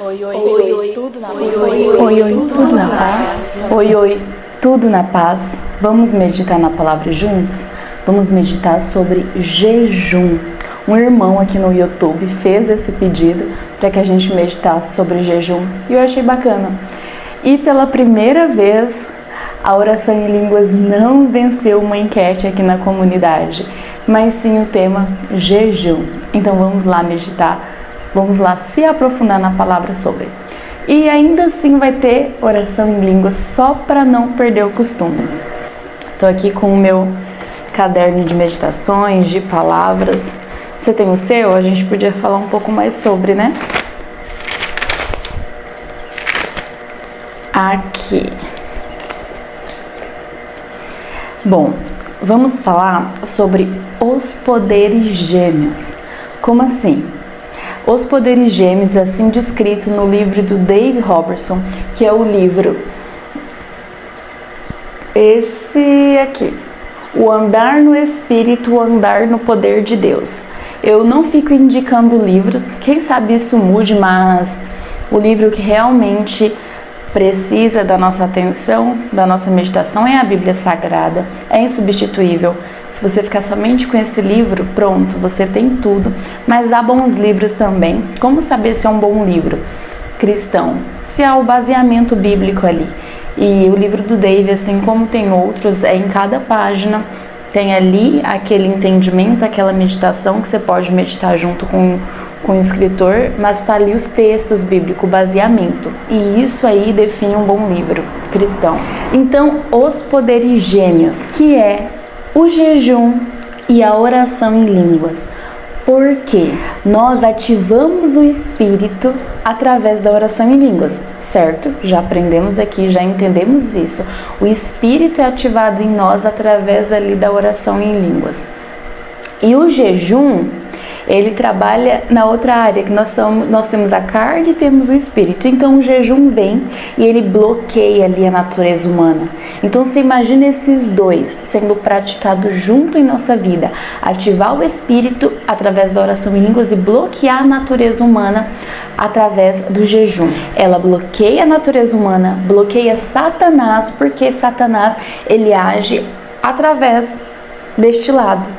Oi, oi, oi, oi, tudo na paz. Oi, oi, tudo na paz. Oi, oi, tudo na paz. Vamos meditar na palavra juntos? Vamos meditar sobre jejum. Um irmão aqui no YouTube fez esse pedido para que a gente meditasse sobre jejum e eu achei bacana. E pela primeira vez, a oração em línguas não venceu uma enquete aqui na comunidade, mas sim o tema jejum. Então vamos lá meditar. Vamos lá se aprofundar na palavra sobre. E ainda assim vai ter oração em línguas só para não perder o costume. Estou aqui com o meu caderno de meditações, de palavras. Você tem o seu? A gente podia falar um pouco mais sobre, né? Aqui. Bom, vamos falar sobre os poderes gêmeos. Como assim? Os poderes gêmeos, assim descrito no livro do Dave Robertson, que é o livro esse aqui, O Andar no Espírito, o Andar no Poder de Deus. Eu não fico indicando livros, quem sabe isso mude, mas o livro que realmente precisa da nossa atenção, da nossa meditação é a Bíblia Sagrada, é insubstituível. Se você ficar somente com esse livro, pronto, você tem tudo. Mas há bons livros também. Como saber se é um bom livro cristão? Se há o baseamento bíblico ali. E o livro do Dave, assim como tem outros, é em cada página. Tem ali aquele entendimento, aquela meditação que você pode meditar junto com o escritor, mas está ali os textos bíblicos, o baseamento. E isso aí define um bom livro cristão. Então, os poderes gêmeos, que é o jejum e a oração em línguas. Porque nós ativamos o espírito através da oração em línguas, certo? Já aprendemos aqui, já entendemos isso. O espírito é ativado em nós através ali da oração em línguas. E o jejum, ele trabalha na outra área, que nós temos a carne e temos o espírito. Então o jejum vem e ele bloqueia ali a natureza humana. Então você imagina esses dois sendo praticados junto em nossa vida. Ativar o espírito através da oração em línguas e bloquear a natureza humana através do jejum. Ela bloqueia a natureza humana, bloqueia Satanás, porque Satanás ele age através deste lado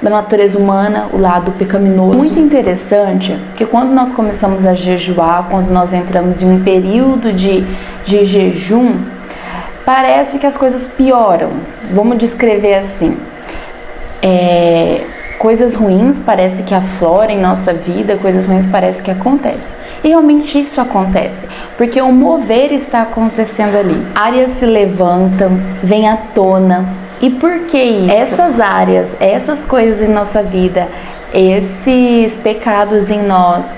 da natureza humana, o lado pecaminoso. Muito interessante que quando nós começamos a jejuar, quando nós entramos em um período de jejum, parece que as coisas pioram. Vamos descrever assim. Coisas ruins parece que afloram em nossa vida, coisas ruins parece que acontecem. E realmente isso acontece, porque o mover está acontecendo ali. Áreas se levantam, vêm à tona. E por que isso? Essas áreas, essas coisas em nossa vida, esses pecados em nós,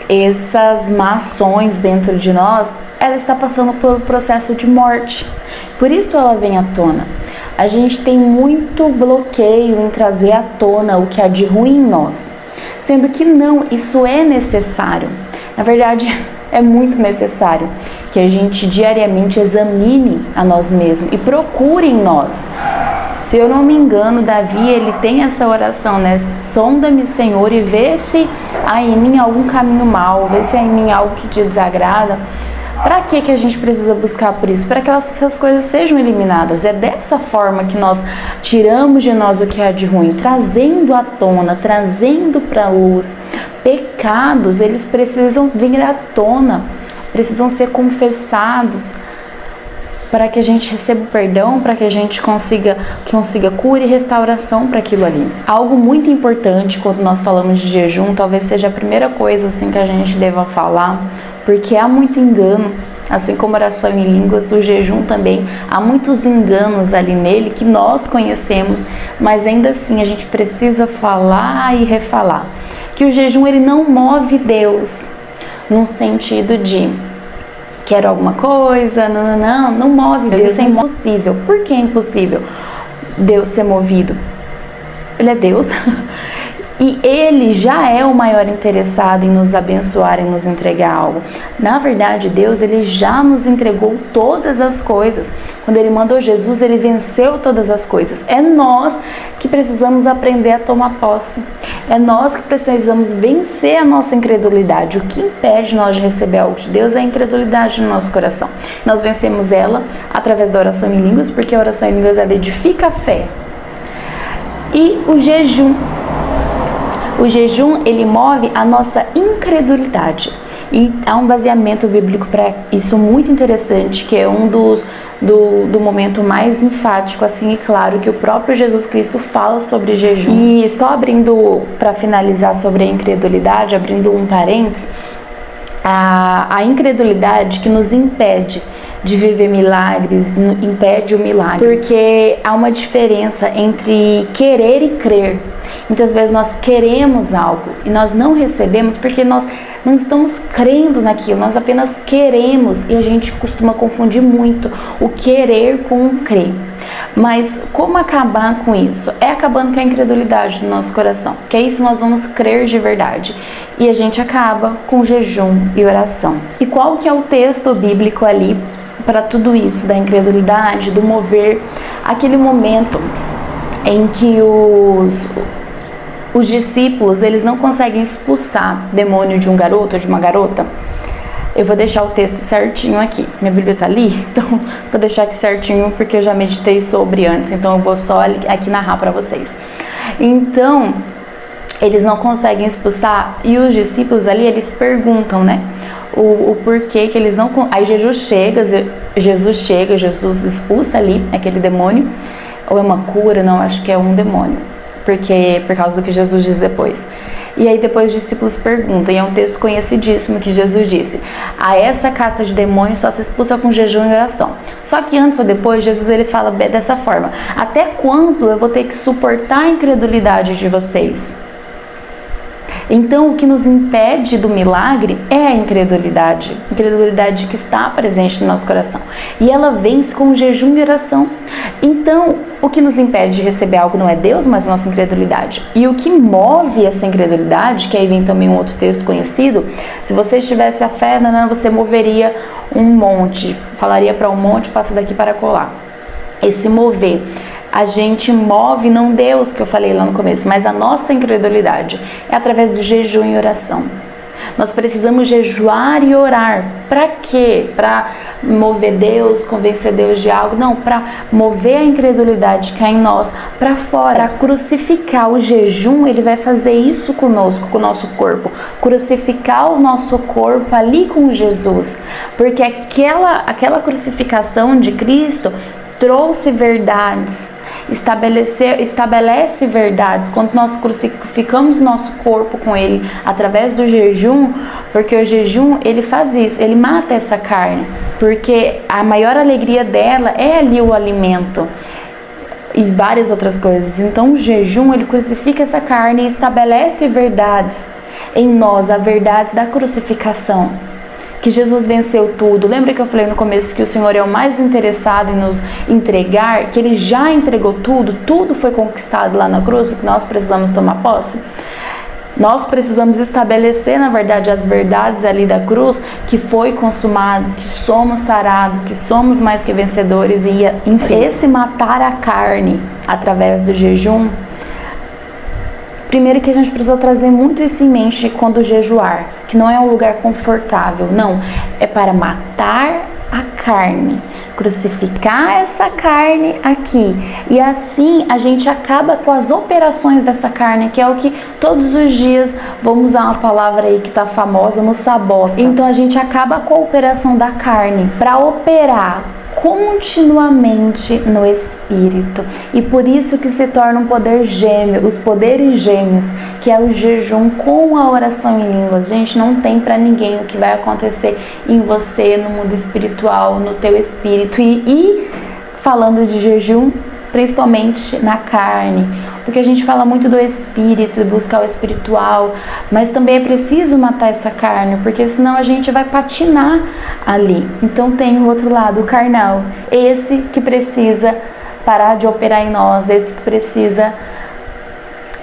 essas má ações dentro de nós, ela está passando por um processo de morte. Por isso ela vem à tona. A gente tem muito bloqueio em trazer à tona o que há de ruim em nós. Sendo que não, isso é necessário. Na verdade, é muito necessário que a gente diariamente examine a nós mesmos e procure em nós. Se eu não me engano, Davi, ele tem essa oração, né? Sonda-me, Senhor, e vê se há em mim algum caminho mau, vê se há em mim algo que te desagrada. Para que a gente precisa buscar por isso? Para que essas coisas sejam eliminadas. É dessa forma que nós tiramos de nós o que há de ruim, trazendo à tona, trazendo para a luz. Pecados, eles precisam vir à tona, precisam ser confessados para que a gente receba o perdão, para que a gente consiga cura e restauração para aquilo ali. Algo muito importante quando nós falamos de jejum, talvez seja a primeira coisa assim que a gente deva falar, porque há muito engano, assim como oração em línguas, o jejum também, há muitos enganos ali nele que nós conhecemos, mas ainda assim a gente precisa falar e refalar. Que o jejum ele não move Deus, no sentido de quero alguma coisa, não move Deus, isso é impossível. Por que é impossível Deus ser movido? Ele é Deus E Ele já é o maior interessado em nos abençoar, em nos entregar algo. Na verdade, Deus, Ele já nos entregou todas as coisas. Quando Ele mandou Jesus, Ele venceu todas as coisas. É nós que precisamos aprender a tomar posse. É nós que precisamos vencer a nossa incredulidade. O que impede nós de receber algo de Deus é a incredulidade no nosso coração. Nós vencemos ela através da oração em línguas, porque a oração em línguas ela edifica a fé. E o jejum. O jejum, ele move a nossa incredulidade. E há um baseamento bíblico para isso muito interessante, que é um do momento mais enfático, assim, e claro, que o próprio Jesus Cristo fala sobre jejum. E só abrindo, para finalizar sobre a incredulidade, abrindo um parênteses, a incredulidade que nos impede de viver milagres, impede o milagre. Porque há uma diferença entre querer e crer. Muitas vezes nós queremos algo e nós não recebemos porque nós não estamos crendo naquilo, nós apenas queremos, e a gente costuma confundir muito o querer com o crer. Mas como acabar com isso? É acabando com a incredulidade no nosso coração, que é isso nós vamos crer de verdade. E a gente acaba com jejum e oração. E qual que é o texto bíblico ali para tudo isso, da incredulidade, do mover, aquele momento em que os discípulos, eles não conseguem expulsar demônio de um garoto ou de uma garota? Eu vou deixar o texto certinho aqui. Minha Bíblia tá ali, então vou deixar aqui certinho porque eu já meditei sobre antes, então eu vou só aqui narrar para vocês. Então, eles não conseguem expulsar e os discípulos ali, eles perguntam, né? O porquê que eles não... Aí Jesus chega, Jesus expulsa ali aquele demônio. Ou é uma cura? Não, acho que é um demônio. Por causa do que Jesus diz depois. E aí depois os discípulos perguntam, e é um texto conhecidíssimo que Jesus disse: a essa casta de demônios só se expulsa com jejum e oração. Só que antes ou depois, Jesus ele fala dessa forma: até quando eu vou ter que suportar a incredulidade de vocês? Então, o que nos impede do milagre é a incredulidade que está presente no nosso coração. E ela vence com o jejum e oração. Então, o que nos impede de receber algo não é Deus, mas a nossa incredulidade. E o que move essa incredulidade, que aí vem também um outro texto conhecido: se você tivesse a fé, você moveria um monte, falaria para um monte, passa daqui para colar. Esse mover, a gente move não Deus, que eu falei lá no começo, mas a nossa incredulidade é através do jejum e oração. Nós precisamos jejuar e orar. Para quê? Para mover Deus, convencer Deus de algo? Não, para mover a incredulidade que há em nós para fora, para crucificar. O jejum, ele vai fazer isso conosco, com o nosso corpo, crucificar o nosso corpo ali com Jesus, porque aquela crucificação de Cristo trouxe verdades, estabelece verdades. Quando nós crucificamos o nosso corpo com Ele através do jejum, porque o jejum ele faz isso, ele mata essa carne, porque a maior alegria dela é ali o alimento e várias outras coisas. Então o jejum ele crucifica essa carne e estabelece verdades em nós, a verdade da crucificação, que Jesus venceu tudo. Lembra que eu falei no começo que o Senhor é o mais interessado em nos entregar, que Ele já entregou tudo, tudo foi conquistado lá na cruz, que nós precisamos tomar posse? Nós precisamos estabelecer, na verdade, as verdades ali da cruz, que foi consumado, que somos sarados, que somos mais que vencedores, e enfim, esse matar a carne através do jejum. Primeiro que a gente precisa trazer muito isso em mente quando jejuar, que não é um lugar confortável, não, é para matar a carne, crucificar essa carne aqui, e assim a gente acaba com as operações dessa carne, que é o que todos os dias, vamos usar uma palavra aí que tá famosa, nos sabota. Então a gente acaba com a operação da carne para operar continuamente no Espírito, e por isso que se torna um poder gêmeo, os poderes gêmeos, que é o jejum com a oração em línguas. Gente, não tem pra ninguém o que vai acontecer em você, no mundo espiritual, no teu espírito, e falando de jejum, principalmente na carne, porque a gente fala muito do espírito, de buscar o espiritual, mas também é preciso matar essa carne, porque senão a gente vai patinar ali. Então tem o outro lado, o carnal, esse que precisa parar de operar em nós, esse que precisa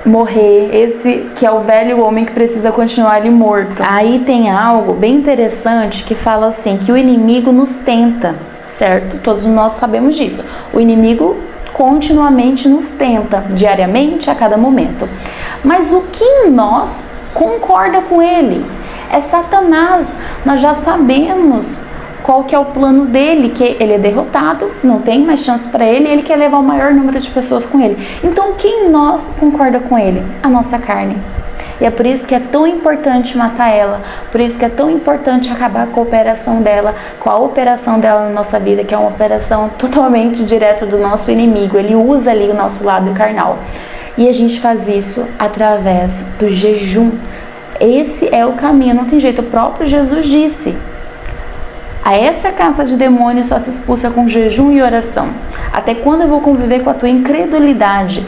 morrer, esse que é o velho homem que precisa continuar ali morto. Aí tem algo bem interessante que fala assim, que o inimigo nos tenta, certo? Todos nós sabemos disso. O inimigo continuamente nos tenta, diariamente, a cada momento. Mas o que em nós concorda com ele? É Satanás. Nós já sabemos qual que é o plano dele, que ele é derrotado, não tem mais chance para ele, e ele quer levar o maior número de pessoas com ele. Então, quem em nós concorda com ele? A nossa carne. E é por isso que é tão importante matar ela, por isso que é tão importante acabar com a operação dela, com a operação dela na nossa vida, que é uma operação totalmente direta do nosso inimigo. Ele usa ali o nosso lado carnal. E a gente faz isso através do jejum. Esse é o caminho, não tem jeito. O próprio Jesus disse: a essa casta de demônios só se expulsa com jejum e oração. Até quando eu vou conviver com a tua incredulidade?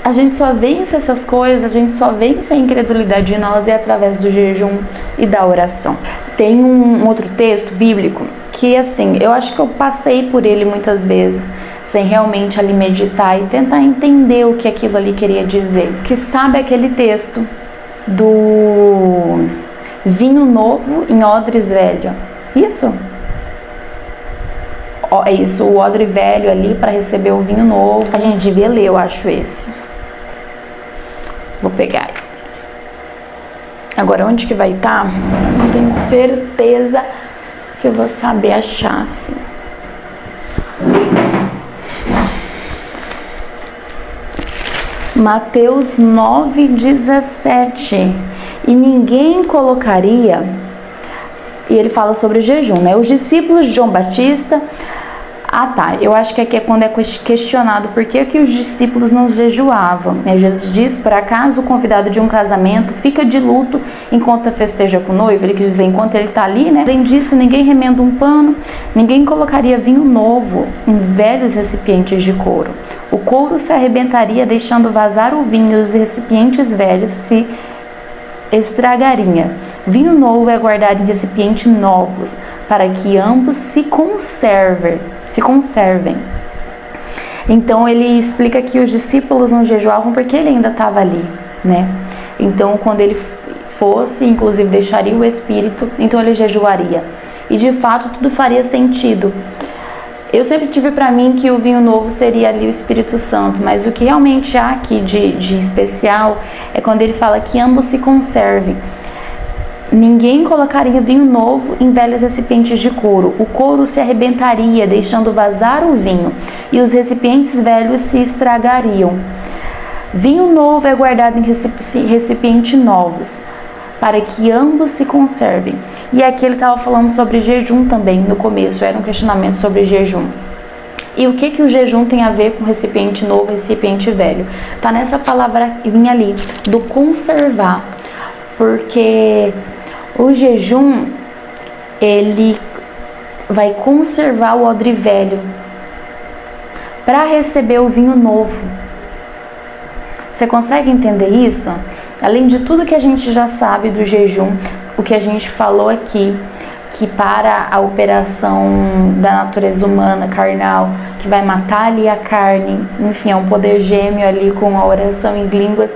A gente só vence essas coisas, a gente só vence a incredulidade em nós através do jejum e da oração. Tem um outro texto bíblico que, assim, eu acho que eu passei por ele muitas vezes, sem realmente ali meditar e tentar entender o que aquilo ali queria dizer. Que sabe aquele texto do vinho novo em odres velho? Isso? É isso, o odre velho ali para receber o vinho novo. A gente devia ler, eu acho esse. Vou pegar. Agora, onde que vai estar? Não tenho certeza se eu vou saber achar, assim. Mateus 9:17. E ninguém colocaria... E ele fala sobre o jejum, né? Os discípulos de João Batista... eu acho que aqui é quando é questionado por que os discípulos não jejuavam. Jesus diz: por acaso o convidado de um casamento fica de luto enquanto festeja com o noivo? Ele quis dizer, enquanto ele está ali, né? Além disso, ninguém remenda um pano, ninguém colocaria vinho novo em velhos recipientes de couro. O couro se arrebentaria, deixando vazar o vinho, e os recipientes velhos se estragariam. Vinho novo é guardado em recipientes novos, para que ambos se conservem. Então ele explica que os discípulos não jejuavam porque ele ainda estava ali, né? Então quando ele fosse, inclusive deixaria o Espírito, então ele jejuaria. E de fato tudo faria sentido. Eu sempre tive para mim que o vinho novo seria ali o Espírito Santo, mas o que realmente há aqui de especial é quando ele fala que ambos se conservem. Ninguém colocaria vinho novo em velhos recipientes de couro. O couro se arrebentaria, deixando vazar o vinho, e os recipientes velhos se estragariam. Vinho novo é guardado em recipientes novos, para que ambos se conservem. E aqui ele estava falando sobre jejum também, no começo, era um questionamento sobre jejum. E o que o jejum tem a ver com recipiente novo e recipiente velho? Tá nessa palavrinha ali, do conservar. Porque o jejum, ele vai conservar o odre velho para receber o vinho novo. Você consegue entender isso? Além de tudo que a gente já sabe do jejum, o que a gente falou aqui, que para a operação da natureza humana, carnal, que vai matar ali a carne, enfim, é um poder gêmeo ali com a oração em línguas,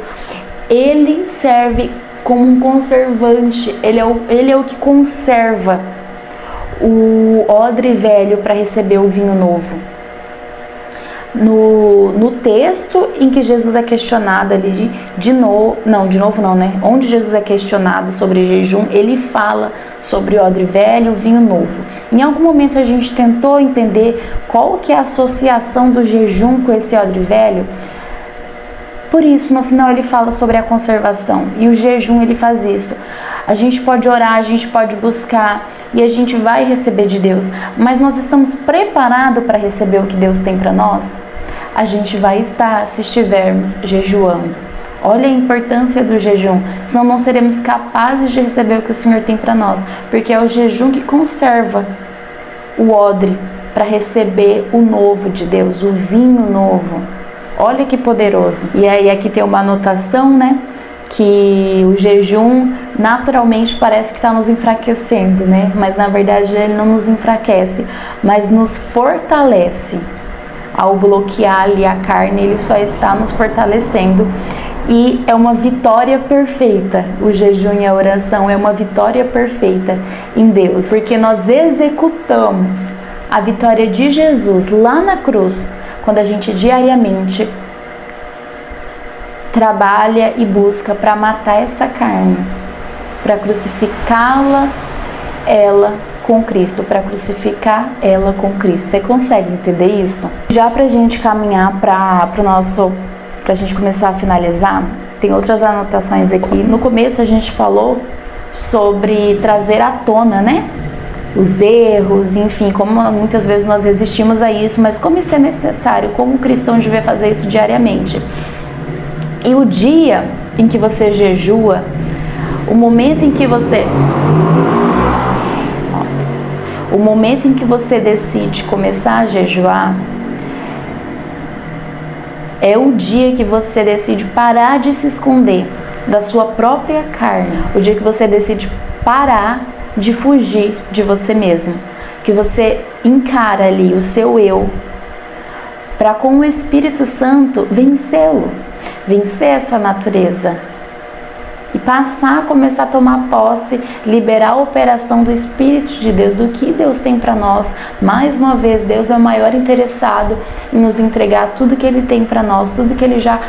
ele serve como um conservante, ele é o que conserva o odre velho para receber o vinho novo. No texto em que Jesus é questionado ali onde Jesus é questionado sobre jejum, ele fala sobre odre velho e vinho novo. Em algum momento a gente tentou entender qual que é a associação do jejum com esse odre velho. Por isso, no final ele fala sobre a conservação, e o jejum ele faz isso. A gente pode orar, a gente pode buscar, e a gente vai receber de Deus, mas nós estamos preparados para receber o que Deus tem para nós? A gente vai estar se estivermos jejuando. Olha a importância do jejum, senão não seremos capazes de receber o que o Senhor tem para nós, porque é o jejum que conserva o odre para receber o novo de Deus, o vinho novo. Olha que poderoso. E aí aqui tem uma anotação, né? Que o jejum naturalmente parece que está nos enfraquecendo, né? Mas na verdade ele não nos enfraquece, mas nos fortalece. Ao bloquear ali a carne, ele só está nos fortalecendo. E é uma vitória perfeita. O jejum e a oração é uma vitória perfeita em Deus, porque nós executamos a vitória de Jesus lá na cruz, quando a gente diariamente trabalha e busca para matar essa carne, para crucificá-la, ela com Cristo, para crucificar ela com Cristo. Você consegue entender isso? Já pra gente caminhar pra gente começar a finalizar, tem outras anotações aqui. No começo a gente falou sobre trazer à tona, né? Os erros, enfim, como muitas vezes nós resistimos a isso, mas como isso é necessário, como o cristão deve fazer isso diariamente. E o dia em que você jejua, o momento em que você decide começar a jejuar, é o dia que você decide parar de se esconder da sua própria carne. O dia que você decide parar de fugir de você mesmo. Que você encara ali o seu eu para, com o Espírito Santo, vencê-lo. Vencer essa natureza. E passar a começar a tomar posse, liberar a operação do Espírito de Deus, do que Deus tem para nós. Mais uma vez, Deus é o maior interessado em nos entregar tudo que Ele tem para nós, tudo que Ele já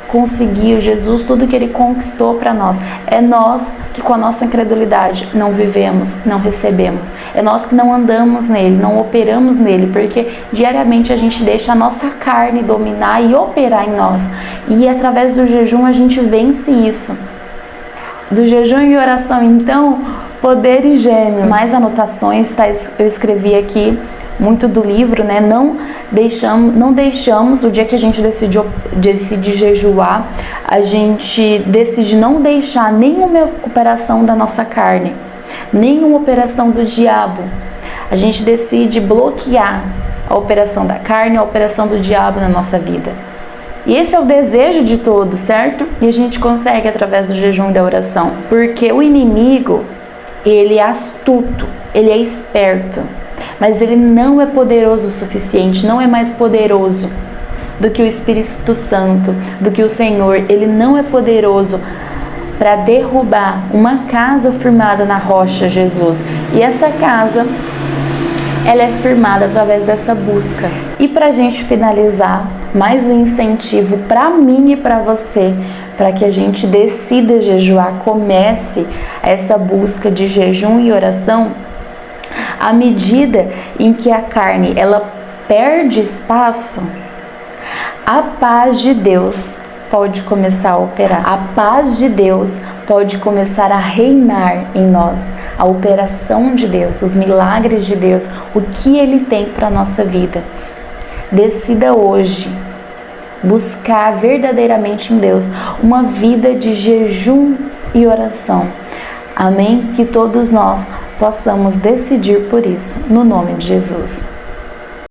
conseguiu, Jesus, tudo que Ele conquistou para nós. É nós que com a nossa incredulidade não vivemos, não recebemos. É nós que não andamos nele, não operamos nele, porque diariamente a gente deixa a nossa carne dominar e operar em nós. E através do jejum a gente vence isso. Do jejum e oração, então, poder e gêmeos. Mais anotações, tá? Eu escrevi aqui muito do livro, né? Não deixamos, o dia que a gente decide jejuar, a gente decide não deixar nenhuma operação da nossa carne, nenhuma operação do diabo. A gente decide bloquear a operação da carne, a operação do diabo na nossa vida. E esse é o desejo de todos, certo? E a gente consegue através do jejum e da oração. Porque o inimigo, ele é astuto, ele é esperto. Mas ele não é poderoso o suficiente, não é mais poderoso do que o Espírito Santo, do que o Senhor. Ele não é poderoso para derrubar uma casa firmada na rocha, Jesus. E essa casa, ela é firmada através dessa busca. E para a gente finalizar, mais um incentivo para mim e para você, para que a gente decida jejuar, comece essa busca de jejum e oração. À medida em que a carne ela perde espaço, a paz de Deus pode começar a operar. A paz de Deus pode começar a reinar em nós. A operação de Deus, os milagres de Deus, o que Ele tem para a nossa vida. Decida hoje buscar verdadeiramente em Deus uma vida de jejum e oração. Amém? Que todos nós possamos decidir por isso, no nome de Jesus.